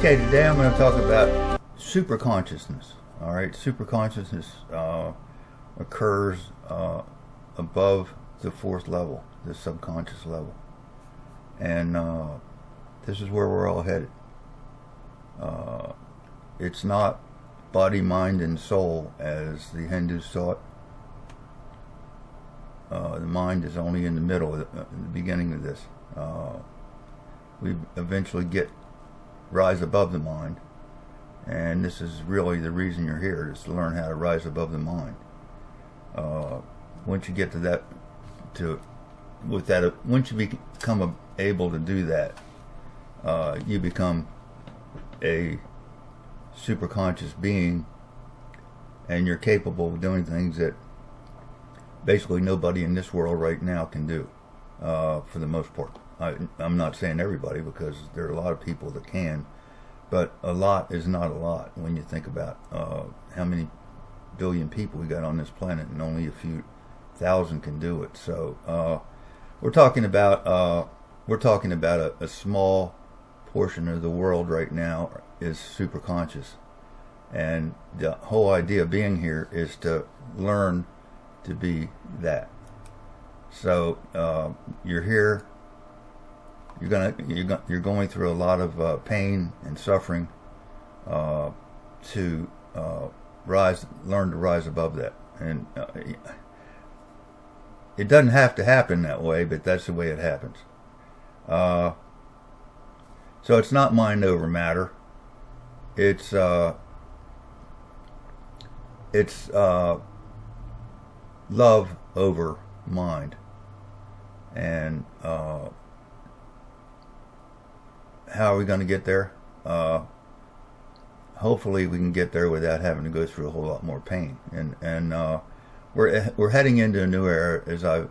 Okay, today I'm going to talk about superconsciousness. All right, superconsciousness occurs above the fourth level, the subconscious level, and this is where we're all headed. It's not body, mind, and soul as the Hindus taught. The mind is only in the middle, in the beginning of this. We eventually rise above the mind, and this is really the reason you're here, is to learn how to rise above the mind. Once you get to that, once you become able to do that, you become a superconscious being, and you're capable of doing things that basically nobody in this world right now can do, for the most part. I'm not saying everybody, because there are a lot of people that can, but a lot is not a lot when you think about how many billion people we got on this planet, and only a few thousand can do it. So we're talking about a small portion of the world right now is superconscious, and the whole idea of being here is to learn to be that. So you're here. You're going through a lot of pain and suffering to learn to rise above that. And it doesn't have to happen that way, but that's the way it happens. So it's not mind over matter. It's love over mind. And how are we going to get there? Hopefully we can get there without having to go through a whole lot more pain. And we're heading into a new era, as I've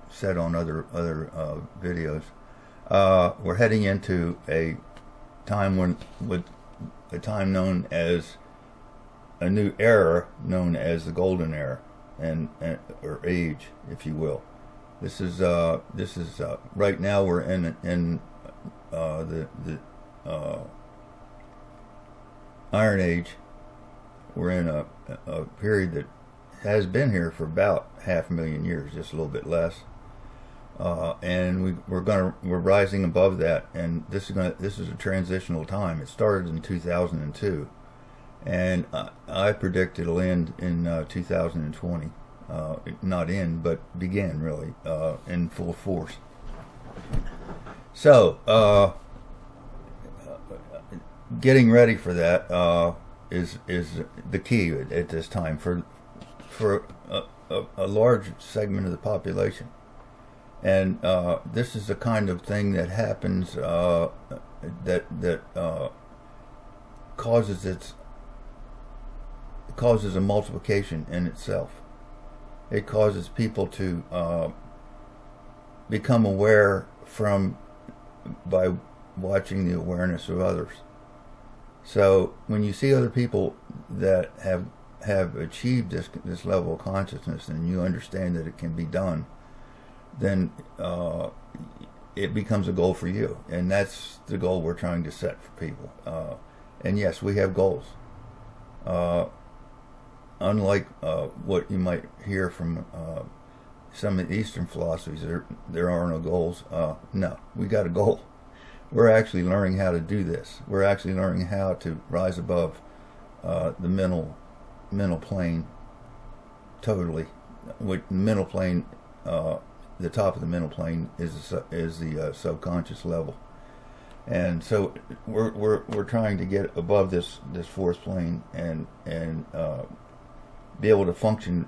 said on other videos. We're heading into a time known as a new era, known as the golden era, or age, if you will. This is right now we're in the Iron Age. We're in a period that has been here for about 500,000 years, just a little bit less, and we're rising above that. And this is a transitional time. It started in 2002, and I predict it'll end in 2020. Not end, but begin really in full force. So getting ready for that is the key at this time for a large segment of the population. And this is the kind of thing that happens that causes a multiplication in itself. It causes people to become aware by watching the awareness of others. So when you see other people that have achieved this level of consciousness, and you understand that it can be done, then it becomes a goal for you. And that's the goal we're trying to set for people. And yes, we have goals. Unlike what you might hear from some of the Eastern philosophies, there are no goals. No, we got a goal. We're actually learning how to do this. We're actually learning how to rise above the mental plane totally. With mental plane, the top of the mental plane is the subconscious level, and so we're trying to get above this fourth plane and be able to function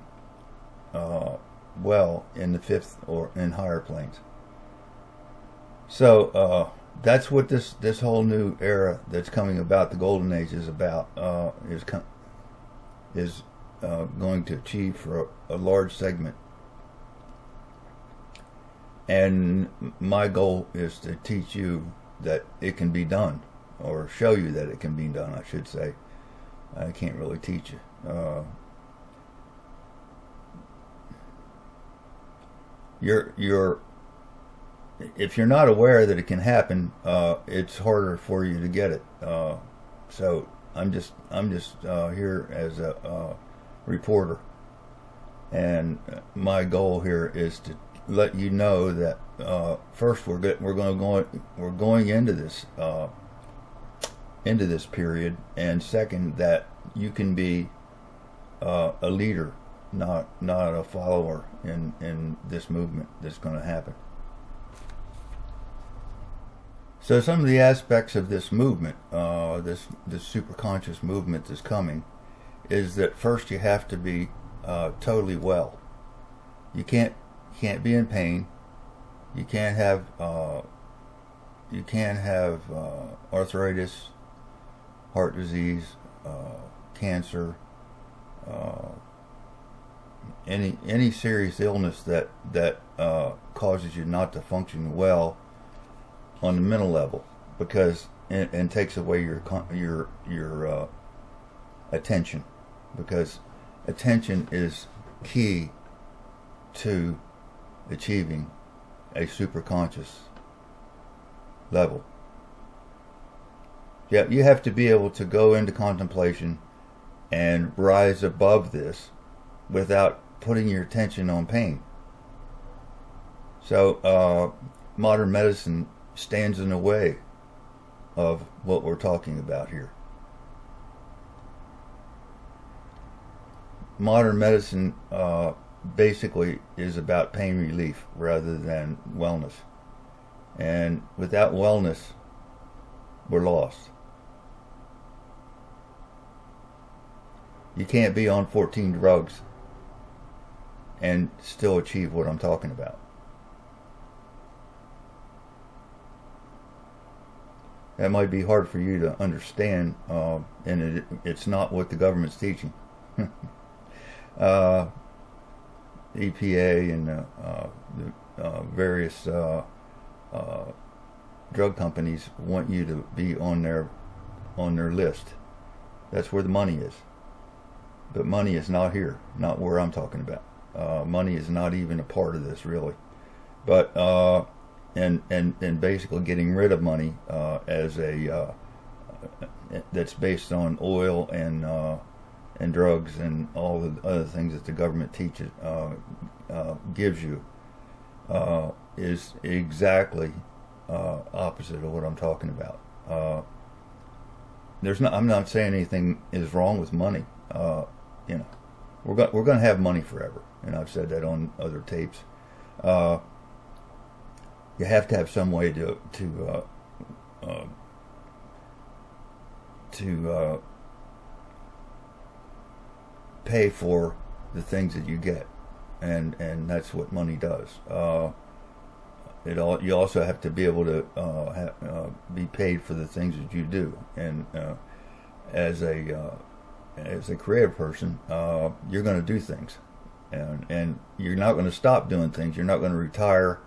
well in the fifth or in higher planes. So that's what this whole new era that's coming about, the golden age, is about. Is going to achieve for a large segment. And my goal is to teach you that it can be done, or show you that it can be done, I should say. I can't really teach you. Your if you're not aware that it can happen, it's harder for you to get it. So I'm just here as a reporter, and my goal here is to let you know that first we're going into this period, and second that you can be a leader, not a follower in this movement that's going to happen. So some of the aspects of this movement, this superconscious movement that's coming, is that first you have to be totally well. You can't be in pain. You can't have arthritis, heart disease, cancer, any serious illness that causes you not to function well on the mental level, because and takes away your attention, because attention is key to achieving a superconscious level. Yeah, you have to be able to go into contemplation and rise above this without putting your attention on pain. So modern medicine stands in the way of what we're talking about here. Modern medicine basically is about pain relief rather than wellness. And without wellness, we're lost. You can't be on 14 drugs and still achieve what I'm talking about. That might be hard for you to understand, and it's not what the government's teaching. EPA and the various drug companies want you to be on their list. That's where the money is. But money is not here, not where I'm talking about. Money is not even a part of this, really. But and basically getting rid of money as a that's based on oil and drugs and all the other things that the government teaches gives you is exactly opposite of what I'm talking about. I'm not saying anything is wrong with money. We're going to have money forever, and I've said that on other tapes. You have to have some way to pay for the things that you get, and that's what money does. You also have to be able to be paid for the things that you do, and as a creative person, you're going to do things, and you're not going to stop doing things. You're not going to retire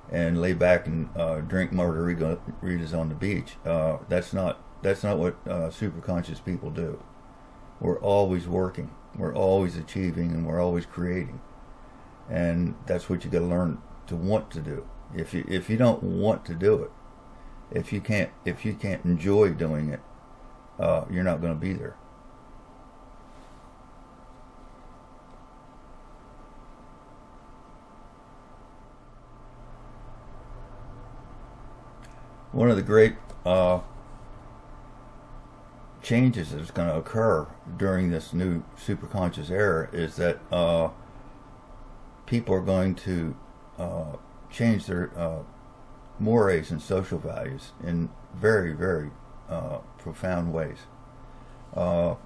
and lay back and drink margaritas on the beach. That's not what superconscious people do. We're always working, we're always achieving, and we're always creating, and that's what you got to learn to want to do. If you don't want to do it, if you can't enjoy doing it, you're not going to be there. One of the great changes that's going to occur during this new superconscious era is that people are going to change their mores and social values in very, very profound ways. And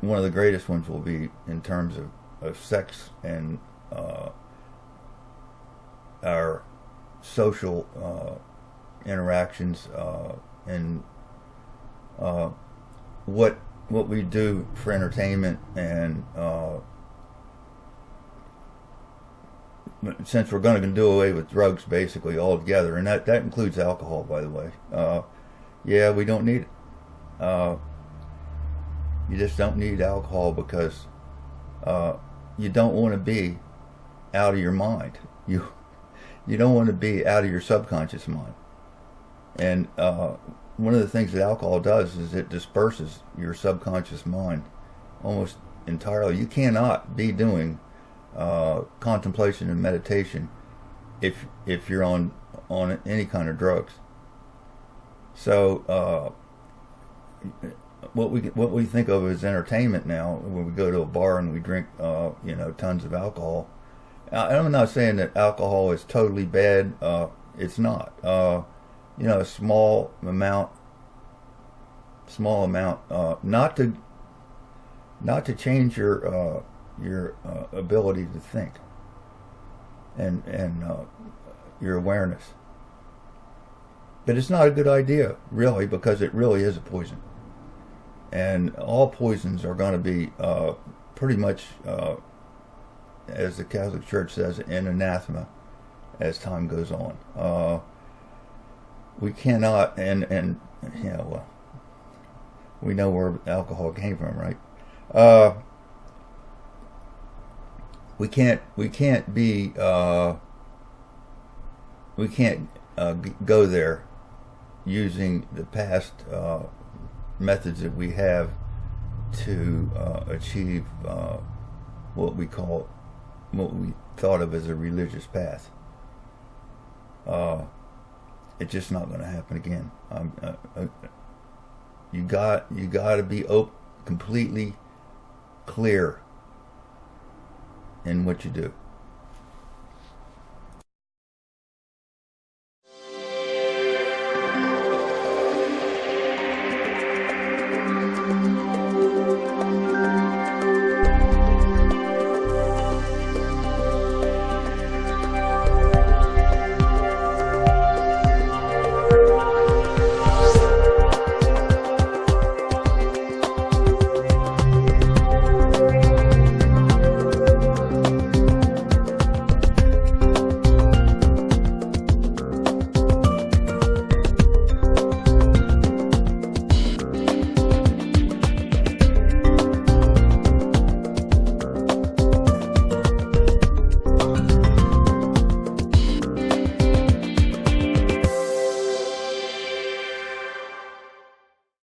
one of the greatest ones will be in terms of sex and our social interactions and what we do for entertainment, and since we're going to do away with drugs basically altogether, and that includes alcohol, by the way. Yeah, we don't need it. You just don't need alcohol because you don't want to be out of your mind. You don't want to be out of your subconscious mind. And one of the things that alcohol does is it disperses your subconscious mind almost entirely. You cannot be doing contemplation and meditation if you're on any kind of drugs. So what we think of as entertainment now, when we go to a bar and we drink tons of alcohol. I'm not saying that alcohol is totally bad. It's not. A small amount, not to change your ability to think and your awareness. But it's not a good idea, really, because it really is a poison. And all poisons are going to be pretty much, as the Catholic Church says, an anathema as time goes on. We cannot, and we know where alcohol came from, right? We can't go there using the past methods that we have to achieve what we thought of as a religious path. It's just not going to happen again. You got to be completely clear in what you do.